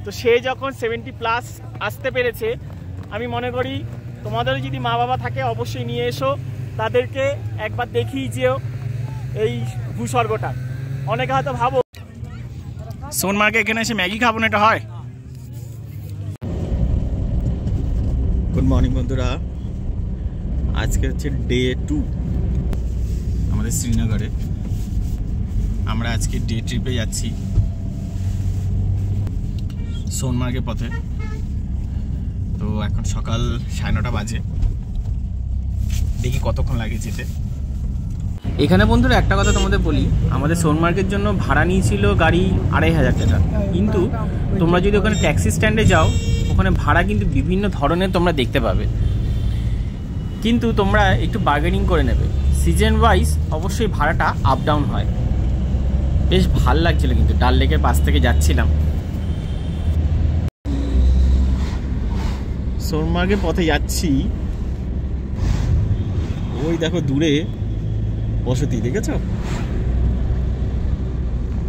তো সে যখন 70+ আসতে পেরেছে, আমি মনে করি তোমাদেরও যদি মা বাবা থাকে অবশ্যই নিয়ে এসো, তাদেরকে একবার দেখিয়ে যেও এই ভূস্বর্গটা। অনেকে হয়তো ভাবো সোনমার্গে এখানে এসে ম্যাগি খাবো না, এটা হয়? গুড মর্নিং বন্ধুরা, আজকে হচ্ছে ডে 2 আমাদের শ্রীনগরে। আমরা আজকে ডে ট্রিপে যাচ্ছি সোনমার্গের পথে। তো এখন সকাল 9:30 বাজে, দেখি কতক্ষণ লাগে যেতে। এখানে বন্ধুরা একটা কথা তোমাদের বলি, আমাদের সোনমার্গের জন্য ভাড়া নিয়েছিল গাড়ি 2500 টাকা, কিন্তু তোমরা যদি ওখানে ট্যাক্সি স্ট্যান্ডে যাও, ওখানে ভাড়া কিন্তু বিভিন্ন ধরনের তোমরা দেখতে পাবে, কিন্তু তোমরা একটু বার্গেনিং করে নেবে। সিজন ওয়াইজ অবশ্যই ভাড়াটা আপ ডাউন হয়। বেশ ভাল লাগছিল, কিন্তু ডাল লেকের পাশ থেকে যাচ্ছিলাম। সোনমার্গের পথে যাচ্ছি, ওই দেখো দূরে বসতি, দেখেছ?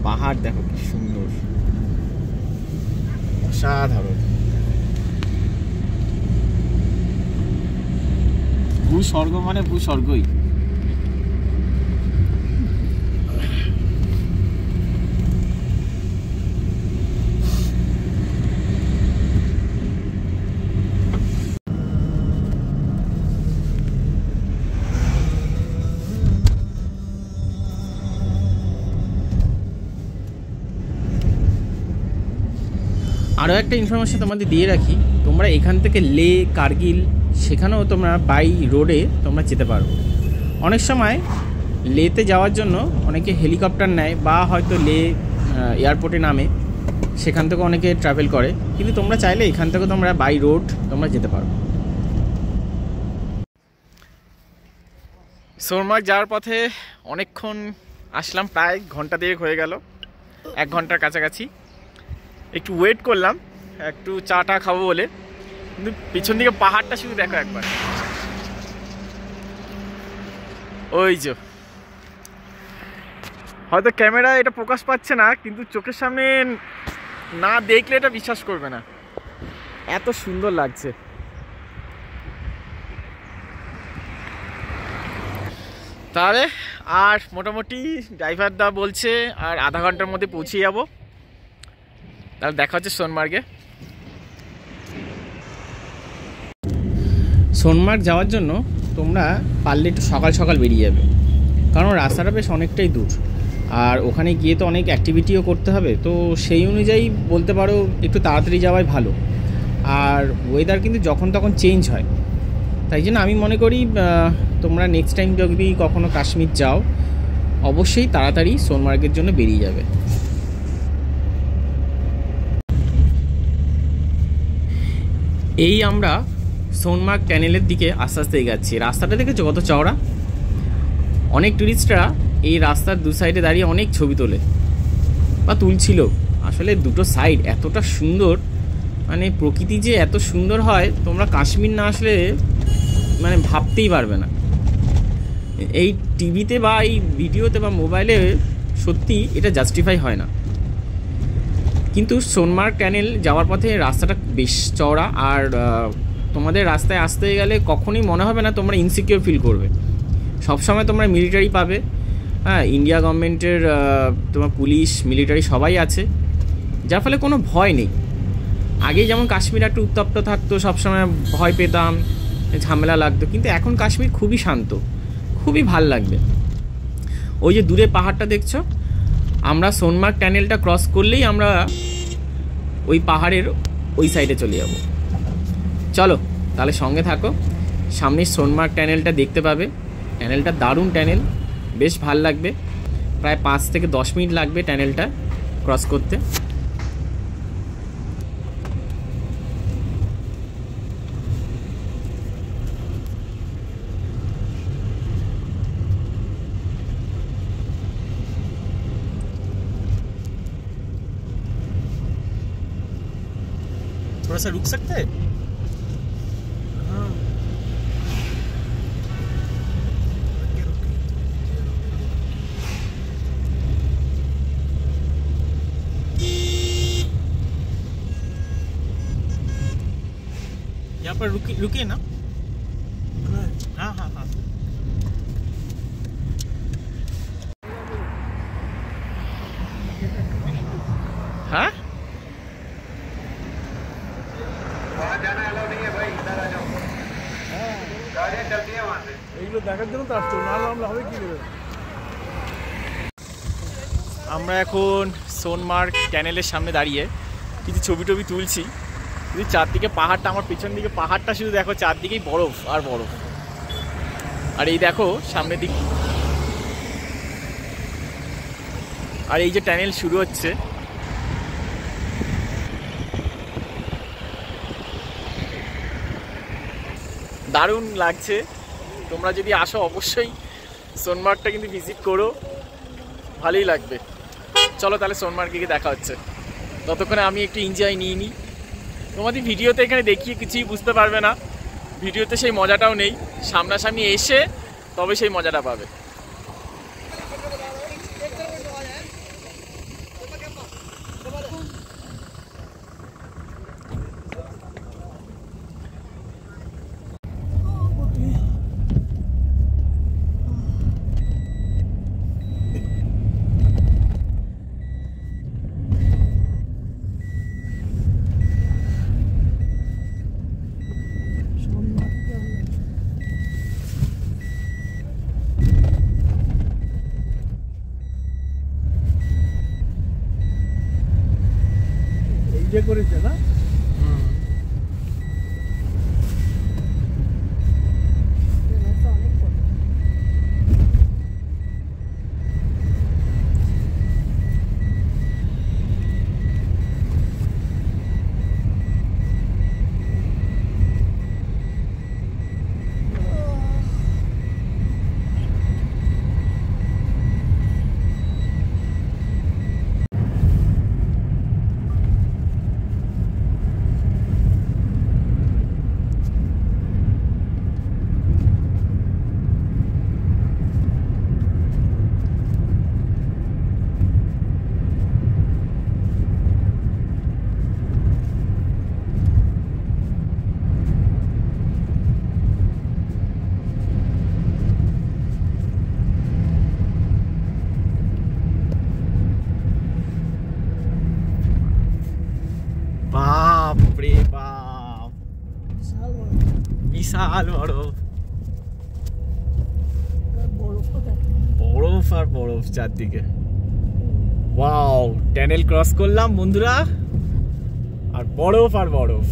পাহাড় দেখো কি সুন্দর, অসাধারণ। ভূস্বর্গ মানে ভূস্বর্গই। আরও একটা ইনফরমেশন তোমাদের দিয়ে রাখি, তোমরা এখান থেকে লে, কার্গিল, সেখানেও তোমরা বাই রোডে তোমরা যেতে পারো। অনেক সময় লেতে যাওয়ার জন্য অনেকে হেলিকপ্টার নেয়, বা হয়তো লে এয়ারপোর্টে নামে, সেখান থেকে অনেকে ট্রাভেল করে, কিন্তু তোমরা চাইলে এখান থেকে তোমরা বাই রোড তোমরা যেতে পারো। সোনমার্গ যাওয়ার পথে অনেকক্ষণ আসলাম, প্রায় ঘন্টা 1.5 হয়ে গেল, 1 ঘন্টার কাছাকাছি। একটু ওয়েট করলাম একটু চা খাবো বলে, কিন্তু পিছন দিকে পাহাড়টা শুধু দেখো একবার, ওই যে। হয়তো ক্যামেরা এটা প্রকাশ পাচ্ছে না, কিন্তু চোখের সামনে না দেখলে এটা বিশ্বাস করবে না, এত সুন্দর লাগছে। তাহলে আর মোটামুটি ড্রাইভার দা বলছে আর আধা ঘন্টার মধ্যে পৌঁছে যাবো। তাহলে দেখা হচ্ছে সোনমার্গে। সোনমার্গ যাওয়ার জন্য তোমরা পারলে একটু সকাল সকাল বেরিয়ে যাবে, কারণ রাস্তাটা বেশ অনেকটাই দূর, আর ওখানে গিয়ে তো অনেক অ্যাক্টিভিটিও করতে হবে। তো সেই অনুযায়ী বলতে পারো একটু তাড়াতাড়ি যাওয়াই ভালো। আর ওয়েদার কিন্তু যখন তখন চেঞ্জ হয়, তাই জন্য আমি মনে করি তোমরা নেক্সট টাইম যদি কখনো কাশ্মীর যাও, অবশ্যই তাড়াতাড়ি সোনমার্গের জন্য বেরিয়ে যাবে। এই আমরা সোনমার্গ টানেলের দিকে আস্তে আস্তে এগাচ্ছি। রাস্তাটা দেখেছো কত চওড়া? অনেক টুরিস্টরা এই রাস্তার দু সাইডে দাঁড়িয়ে অনেক ছবি তোলে বা তুলছিল। আসলে দুটো সাইড এতটা সুন্দর, মানে প্রকৃতি যে এত সুন্দর হয়, তোমরা কাশ্মীর না আসলে মানে ভাবতেই পারবে না। এই টিভিতে বা এই ভিডিওতে বা মোবাইলে সত্যি এটা জাস্টিফাই হয় না। কিন্তু সোনমার্গ টানেল যাওয়ার পথে রাস্তাটা বেশ চওড়া, আর তোমাদের রাস্তায় আসতে গেলে কখনোই মনে হবে না তোমরা ইনসিকিউর ফিল করবে। সবসময় তোমরা মিলিটারি পাবে, হ্যাঁ, ইন্ডিয়া গভর্নমেন্টের তোমার পুলিশ, মিলিটারি সবাই আছে, যার ফলে কোনো ভয় নেই। আগে যেমন কাশ্মীর একটু উত্তপ্ত থাকতো, সবসময় ভয় পেতাম, ঝামেলা লাগতো, কিন্তু এখন কাশ্মীর খুবই শান্ত, খুবই ভাল লাগবে। ওই যে দূরে পাহাড়টা দেখছো, আমরা সোনমার্গ টানেলটা ক্রস করলেই আমরা ওই পাহাড়ের ওই সাইডে চলে যাব। চলো তাহলে সঙ্গে থাকো, সামনে সোনমার্গ টানেলটা দেখতে পাবে। টানেলটা দারুণ টানেল, বেশ ভাল লাগবে। প্রায় 5 থেকে 10 মিনিট লাগবে টানেলটা ক্রস করতে। थोड़ा सा रुक सकते हैं? यहाँ पर रुकिए ना। हाँ हाँ हाँ। हाँ जाना अलाउ नहीं है भाई, इधर आ जाओ। गाड़ियाँ चलती है वहाँ से। এইগুলো দেখার জন্য তো আসতো, না নামলে হবে কি করে? আমরা এখন সোনমার্গ ক্যানেলের সামনে দাঁড়িয়ে কিছু ছবি টবি তুলছি। শুধু চারদিকে পাহাড়টা, আমার পিছন দিকে পাহাড়টা শুধু দেখো, চারদিকেই বরফ আর বরফ। আর এই দেখো সামনের দিক, আর এই যে টানেল শুরু হচ্ছে, দারুণ লাগছে। তোমরা যদি আসো অবশ্যই সোনমার্গটা কিন্তু ভিজিট করো, ভালোই লাগবে। চলো তাহলে সোনমার্গে গিয়ে দেখা হচ্ছে। ততক্ষণে আমি একটু এনজয় নিয়ে নিই। তোমাদের ভিডিওতে এখানে দেখিয়ে কিছুই বুঝতে পারবে না, ভিডিওতে সেই মজাটাও নেই, সামনাসামনি এসে তবে সেই মজাটা পাবে। যে করেছে না, বাপরে বাপ, বিশাল বরফ, বরফ আর বরফ চারদিকে। ওয়াও, টানেল ক্রস করলাম বন্ধুরা, আর বরফ আর বরফ।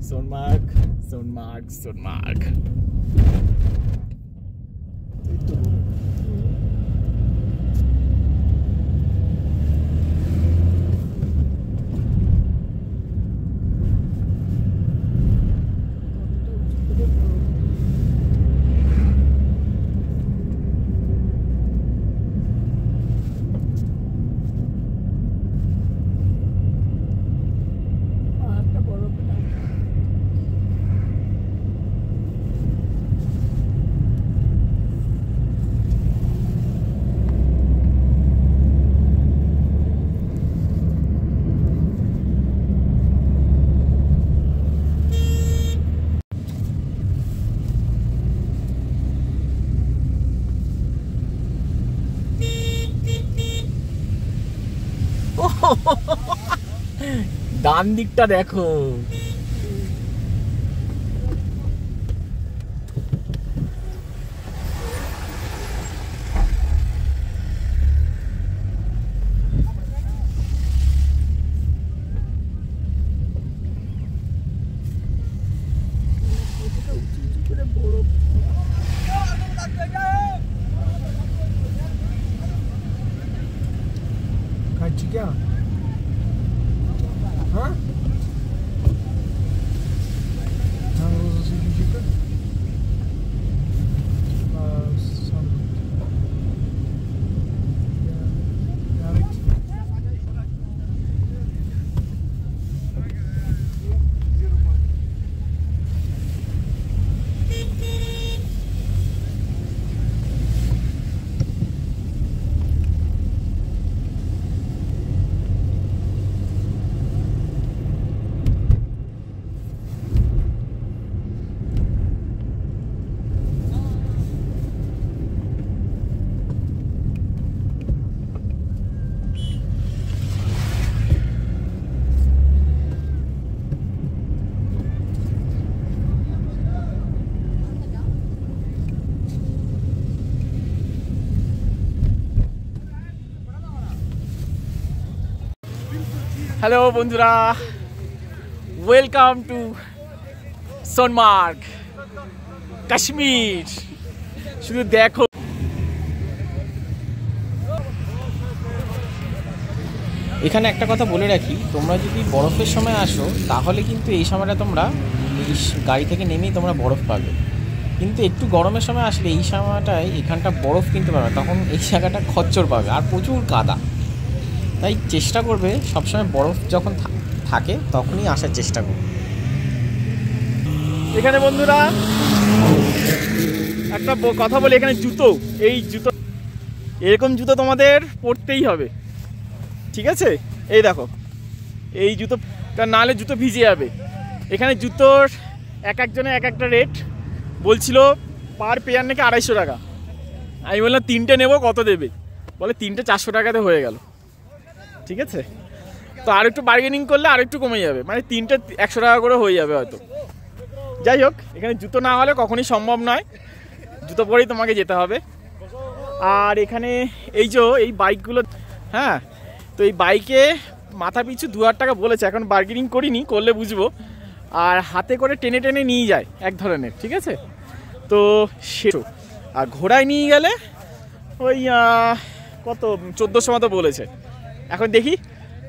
সোনমার্গ সোনমার্গ সোনমার্গ। ডান দিকটা দেখো, खाची क्या? हाँ? হ্যালো বন্ধুরা, ওয়েলকাম টু সোনমার্গ কাশ্মীর। শুধু দেখো, এখানে একটা কথা বলে রাখি, তোমরা যদি বরফের সময় আসো তাহলে কিন্তু এই সময়টা তোমরা এই গাড়ি থেকে নেমেই তোমরা বরফ পাবে। কিন্তু একটু গরমের সময় আসলে এই সময়টায় এখানটা বরফ কিনতে পারবে, তখন এই জায়গাটা খচ্চর পাবে আর প্রচুর কাদা। তাই চেষ্টা করবে সবসময় বরফ যখন থাকে তখনই আসার চেষ্টা করবে। এখানে বন্ধুরা একটা কথা বলি, এখানে জুতো, এই জুতো এরকম জুতো তোমাদের পরতেই হবে, ঠিক আছে? এই দেখো, এই জুতো নাহলে জুতো ভিজে যাবে। এখানে জুতোর এক একজনে এক একটা রেট বলছিল, পার পেয়ার নাকি 250 টাকা। আমি বললাম 3টে নেবো, কত দেবে? বলে 3টে 400 টাকাতে হয়ে গেল, ঠিক আছে? তো আর একটু বার্গেনিং করলে আর একটু কমে যাবে, মানে 3টে 100 টাকা করে হয়ে যাবে হয়তো। যাই হোক, এখানে জুতো না হলে কখনই সম্ভব নয়, জুতো পরেই তোমাকে যেতে হবে। আর এখানে এই যে এই বাইকগুলো, হ্যাঁ, তো এই বাইকে মাথা পিছু 2000 টাকা বলেছে, এখন বার্গেনিং করিনি, করলে বুঝবো। আর হাতে করে টেনে টেনে নিয়ে যায় এক ধরনের, ঠিক আছে? তো সে আর ঘোড়ায় নিয়ে গেলে ওই কত 1400 মতো বলেছে। এখন দেখি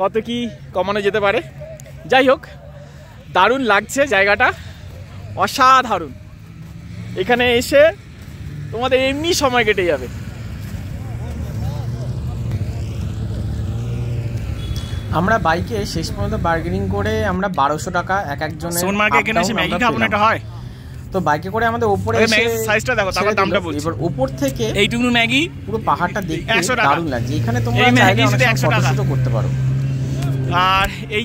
কত কি কমানো যেতে পারে। যাই হোক, দারুণ লাগছে জায়গাটা, অসাধারণ। এখানে এসে তোমাদের এমনি সময় কেটে যাবে। আমরা বাইকে শেষ পর্যন্ত বার্গেনিং করে আমরা 1200 টাকা এক একজনের। সোনমার্গে এখানে এসে ম্যাগি খাবো না, এটা হয়? তো বাইকে করে আমাদের উপরে এসে সাইজটা দেখো, তারপর দামটা বলছি। এবার উপর থেকে এইটুকু ম্যাগি পুরো পাহাড়টা দেখতে দারুণ লাগছে। এখানে তোমরা চাইলে অনেক ফটোশুটও করতে পারো। আর এই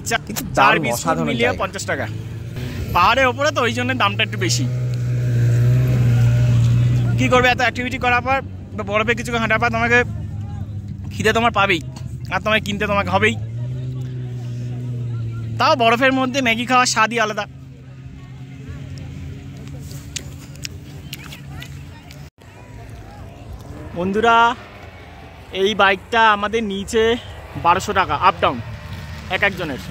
4 বিস্কুট মিলিয়ে 50 টাকা। পাহাড়ের উপরে তো ওই জন্য দামটা একটু বেশি। কি করবে, এত অ্যাক্টিভিটি করার পর বরফে কিছু হাঁটার পর তোমাকে খিদে তোমার পাবেই, আর তোমায় কিনতে তোমাকে হবেই। তাও বরফের মধ্যে ম্যাগি খাওয়ার স্বাদই আলাদা। বন্ধুরা, এই বাইকটা আমাদের নিচে 1200 টাকা আপ ডাউন এক একজনের।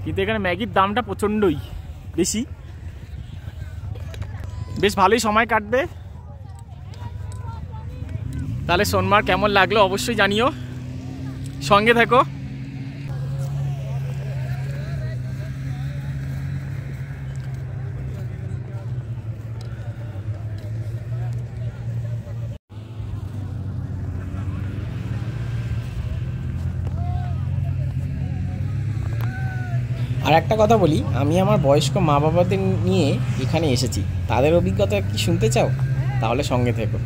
কিন্তু এখানে ম্যাগির দামটা প্রচণ্ডই বেশি। বেশ ভালোই সময় কাটবে। তাহলে সোনমার্গ কেমন লাগলো অবশ্যই জানিও, সঙ্গে থেকো। আর একটা কথা বলি, আমি আমার বয়স্ক মা বাবাদের নিয়ে এখানে এসেছি, তাদের অভিজ্ঞতা কি শুনতে চাও? তাহলে সঙ্গে থেকো।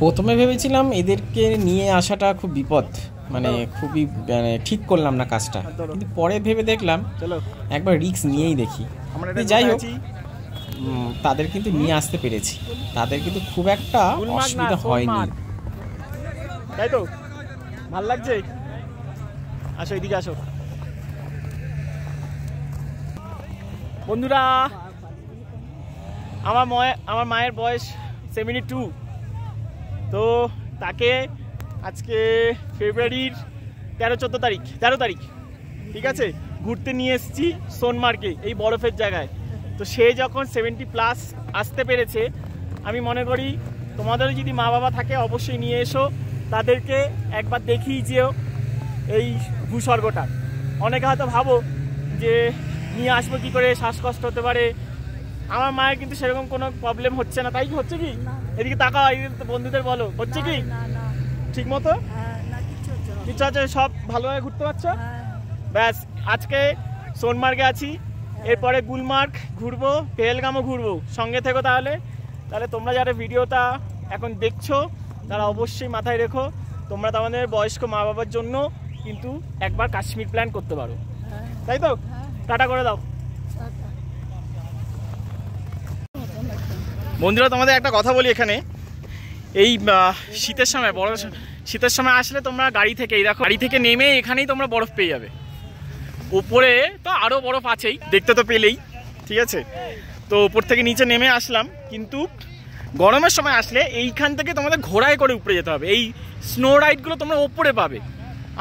প্রথমে ভেবেছিলাম এদেরকে নিয়ে আসাটা খুব বিপদ, মানে খুবই ঠিক করলাম না কাজটা, কিন্তু পরে ভেবে দেখলাম একবার রিস্ক নিয়েই দেখি। যাই হোক, তাদের কিন্তু নিয়ে আসতে পেরেছি, তাদের কিন্তু খুব একটা অসুবিধা হয়নি। তাই তো, ভাল লাগছে। আসো, এদিকে আসো বন্ধুরা। আমার মায়ের বয়স 72। তো তাকে আজকে ফেব্রুয়ারির 13 তারিখ, ঠিক আছে, ঘুরতে নিয়ে এসেছি সোনমার্গে, এই বরফের জায়গায়। তো সে যখন 70+ আসতে পেরেছে, আমি মনে করি তোমাদেরও যদি মা বাবা থাকে অবশ্যই নিয়ে এসো, তাদেরকে একবার দেখিয়ে যেও এই ভূস্বর্গটা। অনেকে হয়তো ভাবো যে নিয়ে আসবো কী করে, শ্বাসকষ্ট হতে পারে। আমার মায়ের কিন্তু সেরকম কোনো প্রবলেম হচ্ছে না, তাই কি? হচ্ছে কি? এদিকে তাকাও, বন্ধুদের বলো, হচ্ছে কি ঠিক মতো? কিছু আছে, সব ভালোভাবে ঘুরতে পারছো? ব্যাস, আজকে সোনমার্গে আছি, এরপরে গুলমার্গ ঘুরবো, পেহেলগামও ঘুরবো। সঙ্গে থেকো তাহলে তোমরা যারা ভিডিওটা এখন দেখছো তারা অবশ্যই মাথায় রেখো, তোমরা তোমাদের বয়স্ক মা বাবার জন্য কিন্তু একবার কাশ্মীর প্ল্যান করতে পারো, তাই তো? টাটা করে দাও বন্ধুরা। তোমাদের একটা কথা বলি, এখানে এই শীতের সময়, বড় শীতের সময় আসলে তোমরা গাড়ি থেকে, এই দেখো, গাড়ি থেকে নেমে এখানেই তোমরা বরফ পেয়ে যাবে। উপরে তো আরও বরফ আছেই, দেখতে তো পেলেই, ঠিক আছে? তো উপর থেকে নিচে নেমে আসলাম, কিন্তু গরমের সময় আসলে এইখান থেকে তোমাদের ঘোড়ায় করে উপরে যেতে হবে। এই স্নো রাইডগুলো তোমরা ওপরে পাবে,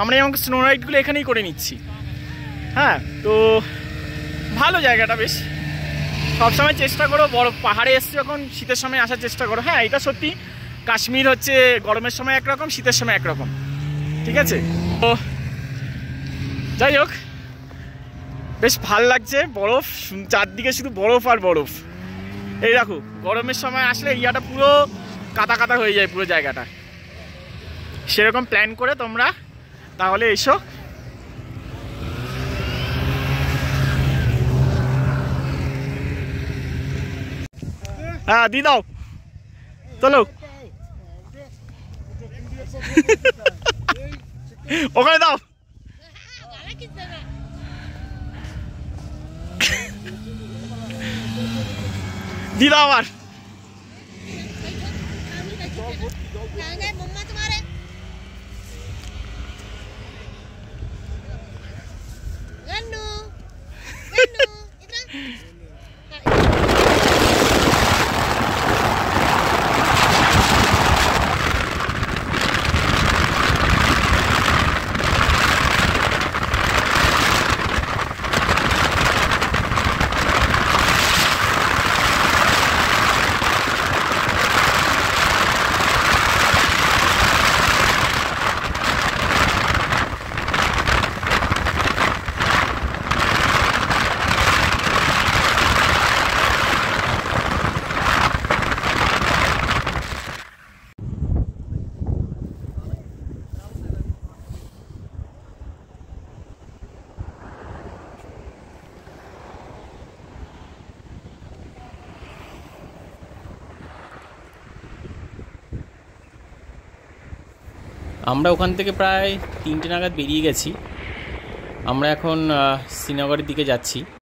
আমরা যেমন স্নো রাইডগুলো এখানেই করে নিচ্ছি। হ্যাঁ, তো ভালো জায়গাটা বেশ। সবসময় চেষ্টা করো বড় পাহাড়ে এসে যখন শীতের সময় আসার চেষ্টা করো। হ্যাঁ, এটা সত্যি কাশ্মীর হচ্ছে গরমের সময় একরকম, শীতের সময় একরকম, ঠিক আছে? তো যাই হোক, বেশ ভাল লাগছে। বরফ চারদিকে, শুধু বরফ আর বরফ। এই দেখো, গরমের সময় আসলে ইয়াটা পুরো কাদা কাদা হয়ে যায় পুরো জায়গাটা। সেরকম প্ল্যান করে তোমরা তাহলে এসো। হ্যাঁ, দিয়ে দাও, চলো ওখানে দাও। দিয়ে দাও আবার। আমরা ওখান থেকে প্রায় 3টে নাগাদ বেরিয়ে গেছি। আমরা এখন শ্রীনগরের দিকে যাচ্ছি।